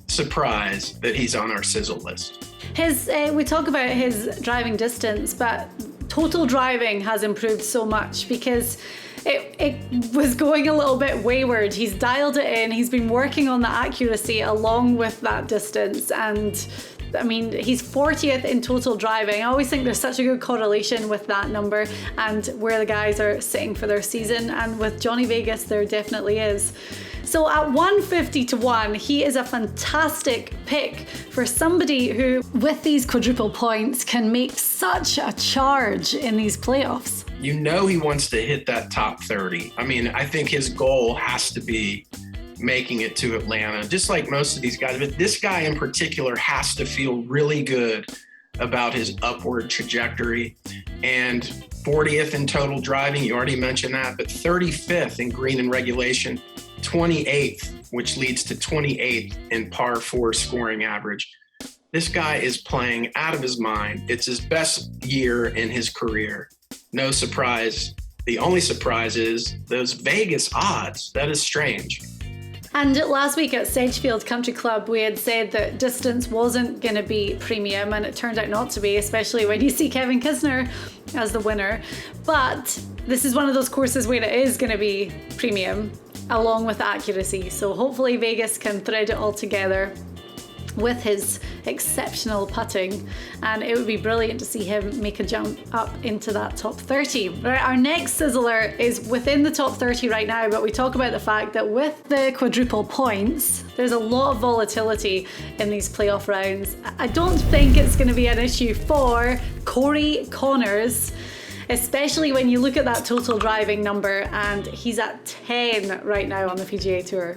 [SPEAKER 5] surprise that he's on our sizzle list.
[SPEAKER 2] We talk about his driving distance, but total driving has improved so much because it was going a little bit wayward. He's dialed it in. He's been working on the accuracy along with that distance. And I mean, he's 40th in total driving. I always think there's such a good correlation with that number and where the guys are sitting for their season. And with Johnny Vegas, there definitely is. So at 150 to 1, he is a fantastic pick for somebody who, with these quadruple points, can make such a charge in these playoffs.
[SPEAKER 5] You know he wants to hit that top 30. I mean, I think his goal has to be making it to Atlanta, just like most of these guys. But this guy in particular has to feel really good about his upward trajectory. And 40th in total driving, you already mentioned that, but 35th in green and regulation, 28th, which leads to 28th in par 4 scoring average. This guy is playing out of his mind. It's his best year in his career. No surprise. The only surprise is those Vegas odds. That is strange.
[SPEAKER 2] And last week at Sedgefield Country Club, we had said that distance wasn't going to be premium, and it turned out not to be, especially when you see Kevin Kisner as the winner. But this is one of those courses where it is going to be premium, along with accuracy. So hopefully Vegas can thread it all together with his exceptional putting, and it would be brilliant to see him make a jump up into that top 30. Right, our next sizzler is within the top 30 right now, but we talk about the fact that with the quadruple points, there's a lot of volatility in these playoff rounds. I don't think it's going to be an issue for Corey Connors, especially when you look at that total driving number, and he's at 10 right now on the PGA Tour.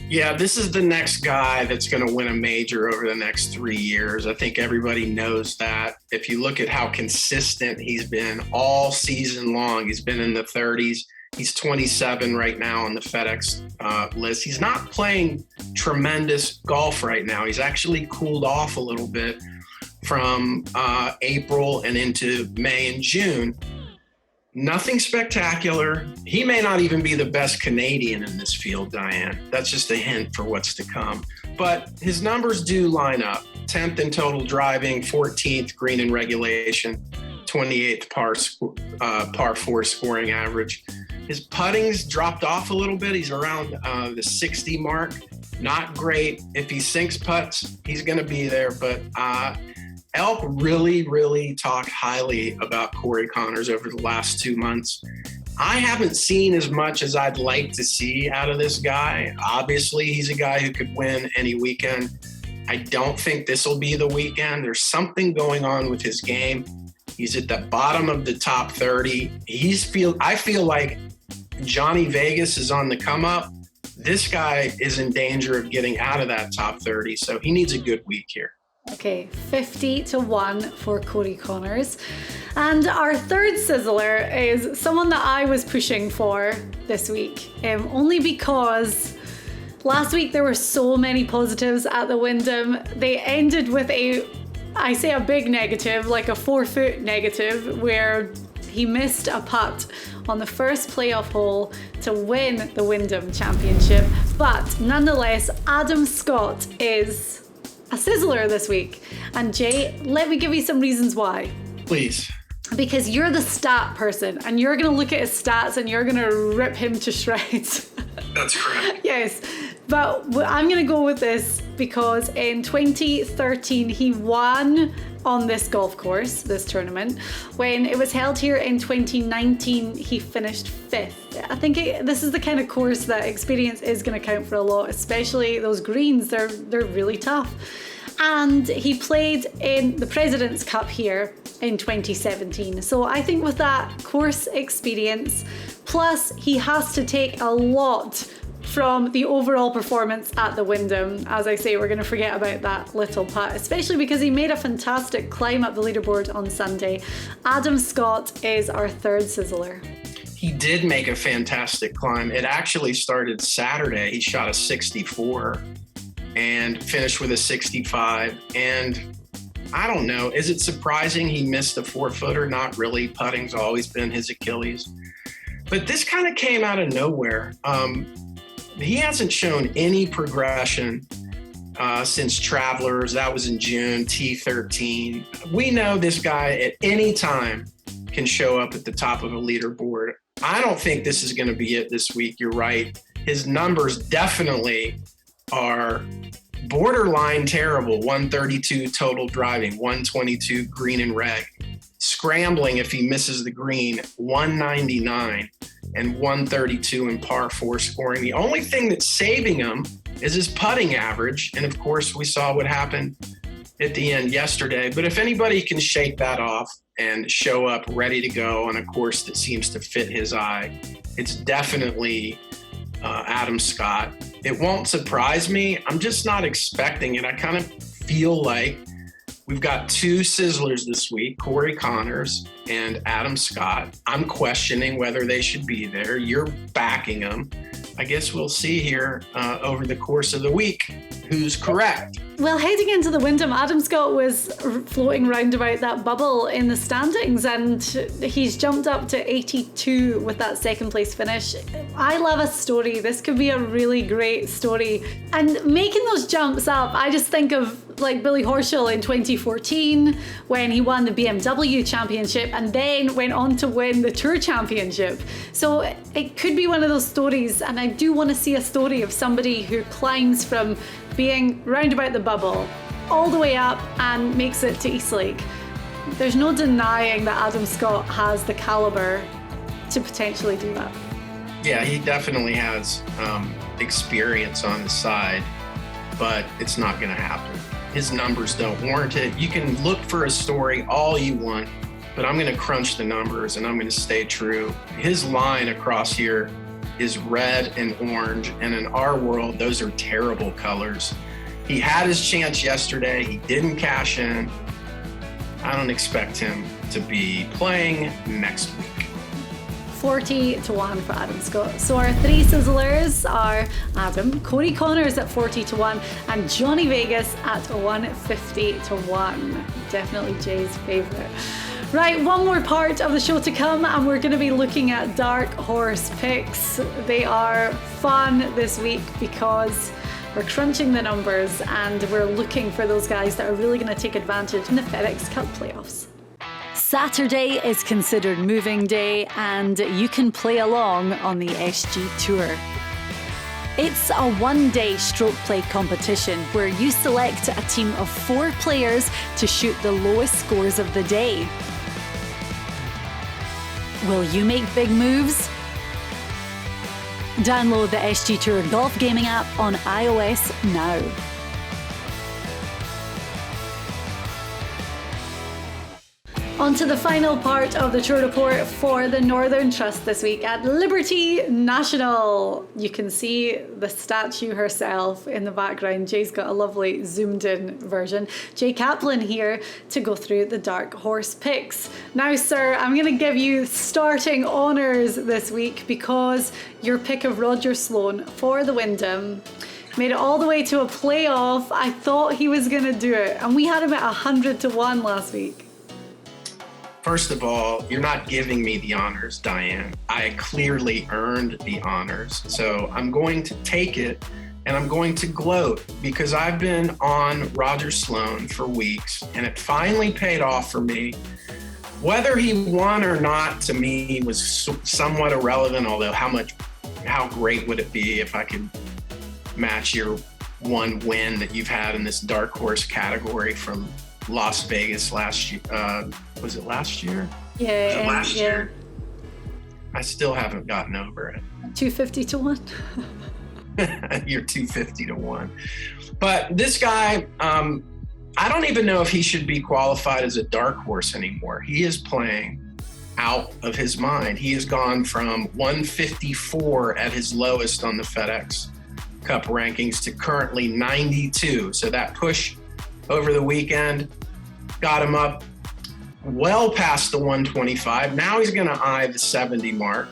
[SPEAKER 5] Yeah, this is the next guy that's going to win a major over the next 3 years. I think everybody knows that. If you look at how consistent he's been all season long, he's been in the 30s. He's 27 right now on the FedEx list. He's not playing tremendous golf right now. He's actually cooled off a little bit from April and into May and June. Nothing spectacular. He may not even be the best Canadian in this field, Diane. That's just a hint for what's to come. But his numbers do line up. 10th in total driving, 14th green in regulation, 28th par 4 scoring average. His putting's dropped off a little bit. He's around the 60 mark. Not great. If he sinks putts, he's going to be there. But Elk really talked highly about Corey Connors over the last 2 months. I haven't seen as much as I'd like to see out of this guy. Obviously, he's a guy who could win any weekend. I don't think this will be the weekend. There's something going on with his game. He's at the bottom of the top 30. I feel like Johnny Vegas is on the come up. This guy is in danger of getting out of that top 30, so he needs a good week here.
[SPEAKER 2] Okay, 50 to 1 for Corey Connors. And our third sizzler is someone that I was pushing for this week, only because last week there were so many positives at the Wyndham. They ended with a big negative, like a 4-foot negative, where he missed a putt on the first playoff hole to win the Wyndham Championship. But nonetheless, Adam Scott is a sizzler this week. And Jay, let me give you some reasons why.
[SPEAKER 5] Please.
[SPEAKER 2] Because you're the stat person, and you're going to look at his stats and you're going to rip him to shreds.
[SPEAKER 5] That's correct.
[SPEAKER 2] Yes. But I'm going to go with this because in 2013, he won on this golf course, this tournament. When it was held here in 2019, he finished 5th. I think this is the kind of course that experience is going to count for a lot, especially those greens. They're really tough. And he played in the President's Cup here in 2017. So I think with that course experience, plus he has to take a lot from the overall performance at the Wyndham. As I say, we're going to forget about that little putt, especially because he made a fantastic climb up the leaderboard on Sunday. Adam Scott is our third sizzler.
[SPEAKER 5] He did make a fantastic climb. It actually started Saturday. He shot a 64 and finished with a 65. And I don't know, is it surprising he missed a 4-footer? Not really. Putting's always been his Achilles. But this kind of came out of nowhere. He hasn't shown any progression since Travelers. That was in June, T13. We know this guy at any time can show up at the top of a leaderboard. I don't think this is going to be it this week. You're right. His numbers definitely are borderline terrible. 132 total driving, 122 green and red. Scrambling if he misses the green, 199 and 132 in par 4 scoring. The only thing that's saving him is his putting average. And of course, we saw what happened at the end yesterday. But if anybody can shake that off and show up ready to go on a course that seems to fit his eye, it's definitely Adam Scott. It won't surprise me. I'm just not expecting it. I kind of feel like we've got two sizzlers this week, Corey Connors and Adam Scott. I'm questioning whether they should be there. You're backing them. I guess we'll see here over the course of the week who's correct.
[SPEAKER 2] Well, heading into the Wyndham, Adam Scott was floating round about that bubble in the standings, and he's jumped up to 82 with that second place finish. I love a story. This could be a really great story. And making those jumps up, I just think of like Billy Horschel in 2014 when he won the BMW championship and then went on to win the Tour championship. So it could be one of those stories, and I do want to see a story of somebody who climbs from being round about the bubble all the way up and makes it to Eastlake. There's no denying that Adam Scott has the caliber to potentially do that.
[SPEAKER 5] Yeah, he definitely has experience on his side, but it's not going to happen. His numbers don't warrant it. You can look for a story all you want, but I'm going to crunch the numbers and I'm going to stay true. His line across here is red and orange, and in our world, those are terrible colors. He had his chance yesterday. He didn't cash in. I don't expect him to be playing next week.
[SPEAKER 2] 40 to 1 for Adam Scott. So our three sizzlers are Adam, Corey Connors at 40 to 1, and Johnny Vegas at 150 to 1. Definitely Jay's favorite. Right, one more part of the show to come, and we're going to be looking at dark horse picks. They are fun this week because we're crunching the numbers and we're looking for those guys that are really going to take advantage in the FedExCup playoffs.
[SPEAKER 4] Saturday is considered moving day, and you can play along on the SG Tour. It's a one-day stroke play competition where you select a team of 4 players to shoot the lowest scores of the day. Will you make big moves? Download the SG Tour Golf Gaming app on iOS now.
[SPEAKER 2] On to the final part of the Tour Report for the Northern Trust this week at Liberty National. You can see the statue herself in the background. Jay's got a lovely zoomed in version. Jay Kaplan here to go through the dark horse picks. Now, sir, I'm going to give you starting honours this week because your pick of Roger Sloan for the Wyndham made it all the way to a playoff. I thought he was going to do it, and we had him at 100 to 1 last week.
[SPEAKER 5] First of all, you're not giving me the honors, Diane. I clearly earned the honors. So I'm going to take it and I'm going to gloat because I've been on Roger Sloan for weeks and it finally paid off for me. Whether he won or not to me was somewhat irrelevant, although how great would it be if I could match your one win that you've had in this dark horse category from Las Vegas last year. Was it last year?
[SPEAKER 2] Yeah.
[SPEAKER 5] Last year? I still haven't gotten over it.
[SPEAKER 2] 250 to 1.
[SPEAKER 5] You're 250 to 1. But this guy, I don't even know if he should be qualified as a dark horse anymore. He is playing out of his mind. He has gone from 154 at his lowest on the FedEx Cup rankings to currently 92. So that push over the weekend got him up well past the 125. Now he's going to eye the 70 mark.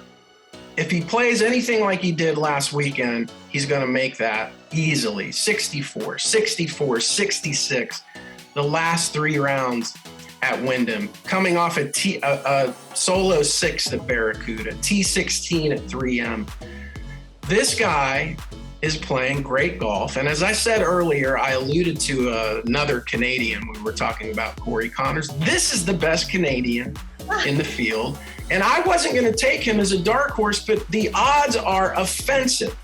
[SPEAKER 5] If he plays anything like he did last weekend, he's going to make that easily. 64, 64, 66. The last 3 rounds at Wyndham, coming off a solo 6 at Barracuda, T16 at 3M. This guy is playing great golf. And as I said earlier, I alluded to another Canadian. We were talking about Corey Connors. This is the best Canadian in the field. And I wasn't going to take him as a dark horse, but the odds are offensive.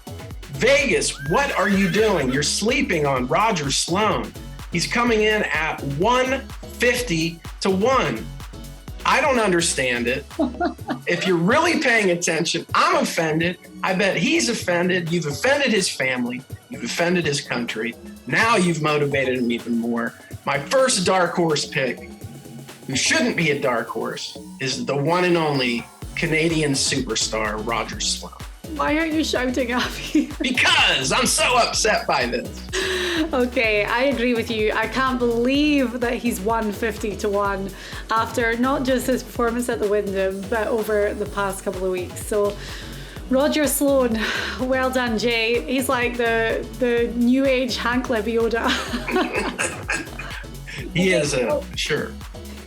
[SPEAKER 5] Vegas, what are you doing? You're sleeping on Roger Sloan. He's coming in at 150 to 1. I don't understand it. If you're really paying attention, I'm offended. I bet he's offended. You've offended his family. You've offended his country. Now you've motivated him even more. My first dark horse pick, who shouldn't be a dark horse, is the one and only Canadian superstar, Roger Sloan.
[SPEAKER 2] Why aren't you shouting at me?
[SPEAKER 5] Because I'm so upset by this.
[SPEAKER 2] Okay, I agree with you. I can't believe that he's 150 to 1 after not just his performance at the Wyndham, but over the past couple of weeks. So, Roger Sloan, well done, Jay. He's like the new age Hank Lebioda.
[SPEAKER 5] He is, sure.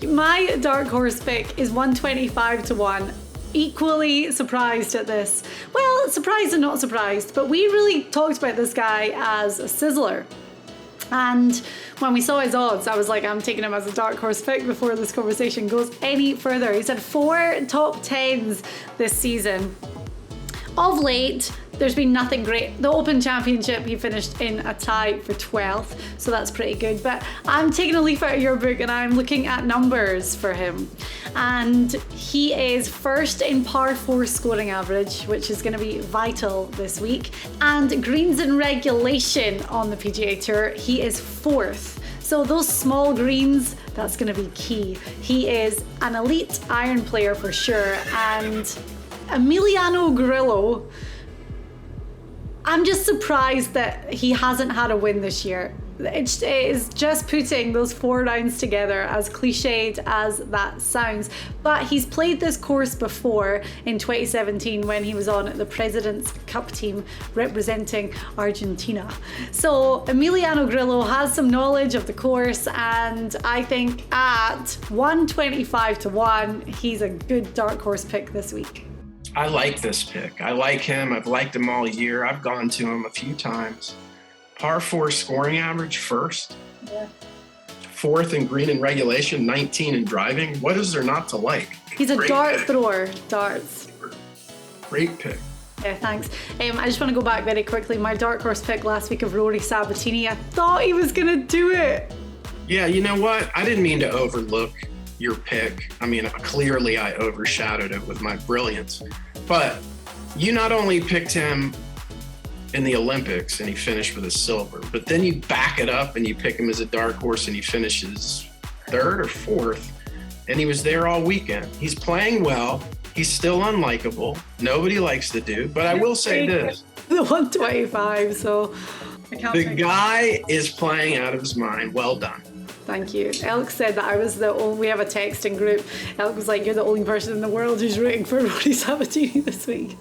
[SPEAKER 2] My dark horse pick is 125 to 1. Equally surprised at this. Well, surprised and not surprised, but we really talked about this guy as a sizzler. And when we saw his odds, I was like, I'm taking him as a dark horse pick before this conversation goes any further. He's had 4 top 10s this season. Of late, there's been nothing great. The Open Championship, he finished in a tie for 12th, so that's pretty good. But I'm taking a leaf out of your book and I'm looking at numbers for him. And he is first in par 4 scoring average, which is going to be vital this week. And greens in regulation on the PGA Tour, he is 4th. So those small greens, that's going to be key. He is an elite iron player for sure. And Emiliano Grillo, I'm just surprised that he hasn't had a win this year. It is just putting those 4 rounds together, as cliched as that sounds. But he's played this course before in 2017 when he was on the President's Cup team representing Argentina. So Emiliano Grillo has some knowledge of the course, and I think at 125 to 1, he's a good dark horse pick this week.
[SPEAKER 5] I like this pick. I like him. I've liked him all year. I've gone to him a few times. Par 4 scoring average first.
[SPEAKER 2] Yeah.
[SPEAKER 5] 4th in green in regulation, 19 in driving. What is there not to like?
[SPEAKER 2] He's a
[SPEAKER 5] Great
[SPEAKER 2] dart
[SPEAKER 5] pick.
[SPEAKER 2] thrower, darts.
[SPEAKER 5] Great pick.
[SPEAKER 2] Yeah, thanks. I just want to go back very quickly. My dark horse pick last week of Rory Sabatini, I thought he was going to do it.
[SPEAKER 5] Yeah, you know what? I didn't mean to overlook your pick. I mean, clearly I overshadowed it with my brilliance. But you not only picked him in the Olympics and he finished with a silver, but then you back it up and you pick him as a dark horse and he finishes 3rd or 4th, and he was there all weekend. He's playing well. He's still unlikable. Nobody likes the dude, but I will say this.
[SPEAKER 2] The 125, so I can't
[SPEAKER 5] The
[SPEAKER 2] think.
[SPEAKER 5] guy is playing out of his mind. Well done.
[SPEAKER 2] Thank you. Elk said that I was the only, we have a texting group. Elk was like, you're the only person in the world who's rooting for Rory Sabatini this week.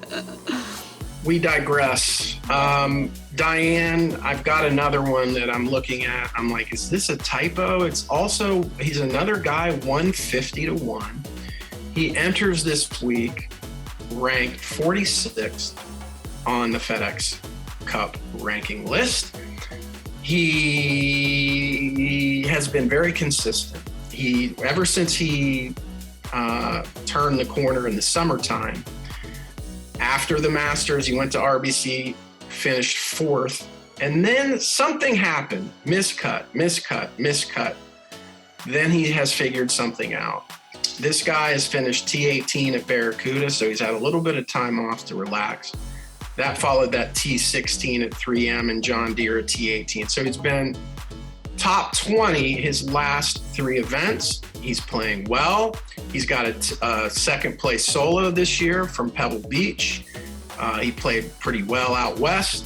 [SPEAKER 5] We digress. Diane, I've got another one that I'm looking at. I'm like, is this a typo? It's also, he's another guy, 150 to 1. He enters this week ranked 46th on the FedExCup ranking list. He has been very consistent. Ever since he turned the corner in the summertime, after the Masters, he went to RBC, finished 4th, and then something happened. Miscut. Then he has figured something out. This guy has finished T18 at Barracuda, so he's had a little bit of time off to relax. That followed that T16 at 3M and John Deere at T18. So he's been top 20 his last 3 events. He's playing well. He's got a second place solo this year from Pebble Beach. He played pretty well out west.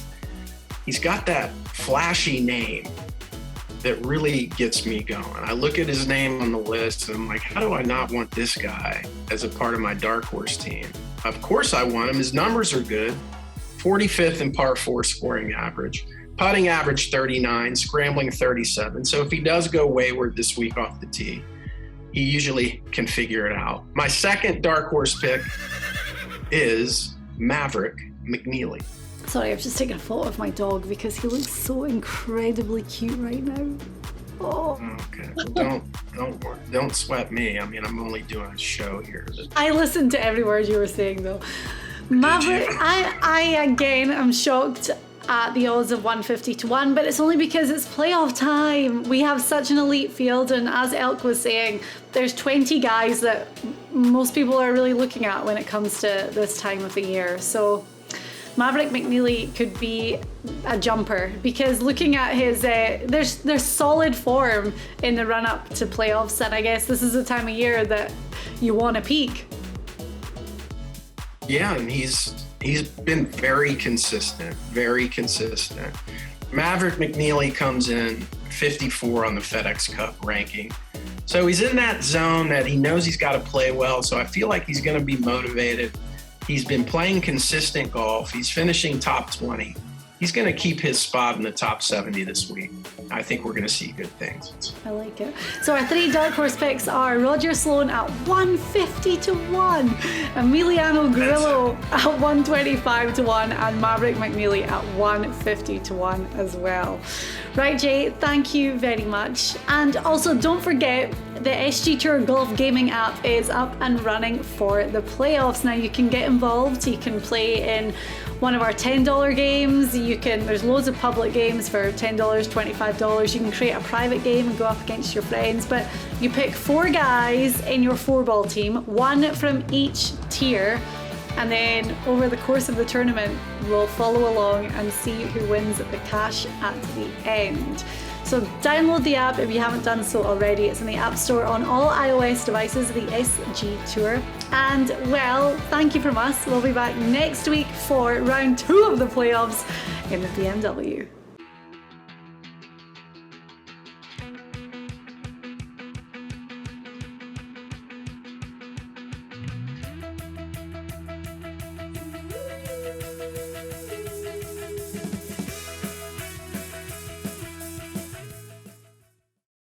[SPEAKER 5] He's got that flashy name that really gets me going. I look at his name on the list and I'm like, how do I not want this guy as a part of my dark horse team? Of course I want him. His numbers are good. 45th in par 4 scoring average, putting average 39, scrambling 37. So if he does go wayward this week off the tee, he usually can figure it out. My second dark horse pick is Maverick McNeely.
[SPEAKER 2] Sorry, I've just taken a photo of my dog because he looks so incredibly cute right now. Oh.
[SPEAKER 5] Okay. Well, don't sweat me. I mean, I'm only doing a show here.
[SPEAKER 2] I listened to every word you were saying, though. Maverick, I again am shocked at the odds of 150-1, but it's only because it's playoff time. We have such an elite field, and as Elk was saying, there's 20 guys that most people are really looking at when it comes to this time of the year. So Maverick McNeely could be a jumper, because looking at his there's solid form in the run up to playoffs, and I guess this is the time of year that you want to peak.
[SPEAKER 5] Yeah, and he's been very consistent. Maverick McNeely comes in 54 on the FedExCup ranking. So he's in that zone that he knows he's got to play well. So I feel like he's going to be motivated. He's been playing consistent golf. He's finishing top 20. He's going to keep his spot in the top 70 this week. I think we're going to see good things.
[SPEAKER 2] I like it. So our 3 dark horse picks are Roger Sloan at 150-1, Emiliano Grillo at 125-1, and Maverick McNeely at 150-1 as well. Right, Jay, thank you very much. And also don't forget, the SG Tour Golf Gaming app is up and running for the playoffs. Now you can get involved. You can play in one of our $10 games. There's loads of public games for $10, $25. You can create a private game and go up against your friends, but you pick 4 guys in your 4-ball team, 1 from each tier, and then over the course of the tournament, we'll follow along and see who wins the cash at the end. So download the app if you haven't done so already. It's in the App Store on all iOS devices, the SG Tour. And well, thank you from us. We'll be back next week for round 2 of the playoffs in the BMW.